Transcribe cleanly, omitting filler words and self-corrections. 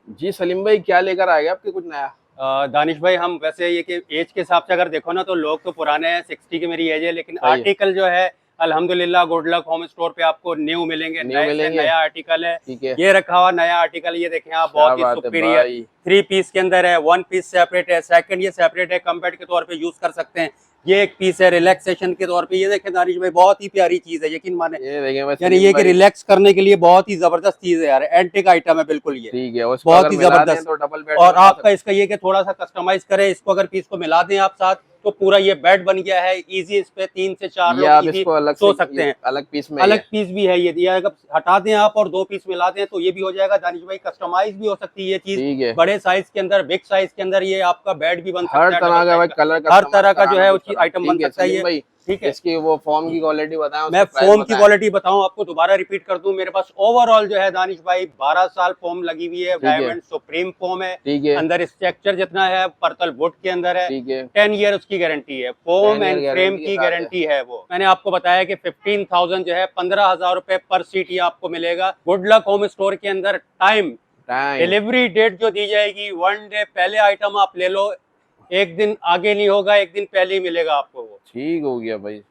जी सलीम भाई, क्या लेकर आ गए आपके कुछ नया? दानिश भाई, हम वैसे ये कि एज के हिसाब से अगर देखो ना तो लोग तो पुराने हैं, 60 की मेरी एज है, लेकिन सही है। आर्टिकल जो है अल्हम्दुलिल्लाह गुड लक होम स्टोर पे आपको न्यू मिलेंगे, न्यू नए से मिलेंगे। नया आर्टिकल है। ठीक है। ये रखा हुआ नया आर्टिकल, ये देखें आप, क्या बहुत ही बात है सुपीरियर भाई। 3 पीस के अंदर है। 1 पीस सेपरेट है, सेकंड ये सेपरेट है, कम बेड के तौर पे यूज कर सकते हैं। ये एक पीस है रिलैक्सेशन के तौर पे। ये देखें दानिश भाई, बहुत ही प्यारी चीज है, यकीन माने। ये देखें भाई यानी सलीम ये कि भाई। रिलैक्स करने के लिए बहुत ही जबरदस्त चीज है यार, एंटिक आइटम है बिल्कुल ये, ठीक है, उसको अगर बहुत ही मिला दें जबरदस्त। तो डबल बेड में और उठा आपका सकते इसका ये कि थोड़ा सा कस्टमाइज करें इसको, अगर पीस को मिला दें आप साथ, तो पूरा ये बेड बन गया है इजी। इस पे 3 से 4 हैं। ये लोग आप इजी इसको अलग से, सो सकते ये हैं। अलग पीस में ही अलग है। पीस भी है ये, अगर हटा दें आप और 2 पीस मिला दें तो ये भी हो जाएगा दानिश भाई। कस्टमाइज भी हो सकती है ये चीज, ठीक है। बड़े साइज के अंदर, बिग साइज के अंदर ये आपका बेड भी बन हर सकता है, डबल तरह का बेड भाई का। कलर हर कस्टमाइज तरह का जो कराना है कुछ वो कराना। आइटम बन ठीक है सकता है सलीम ये। भाई, ठीक है। इसकी वो फॉर्म की क्वालिटी बताएं, मैं उसका प्राइस फोम की बताएं। क्वालिटी बताऊं आपको, दोबारा रिपीट कर दूं, मेरे पास ओवरऑल जो है दानिश भाई 12 साल फोम लगी हुई है। ठीक है। डायमंड सुप्रीम फोम है। ठीक है। अंदर स्ट्रक्चर जितना है पर्तल वुड के अंदर है। ठीक है। 10 ईयर उसकी गारंटी है, foam 10 year and frame guarantee के की साथ है। गारंटी है। वो मैंने आपको बताया कि 15,000 जो है 15,000 रुपए पर सीट ये आपको मिलेगा गुड लक होम स्टोर के अंदर। Time time. डिलीवरी डेट जो दी जाएगी, 1 डे पहले आइटम आप ले लो, एक दिन आगे नहीं होगा, एक दिन पहले ही मिलेगा आपको वो। ठीक हो गया भाई।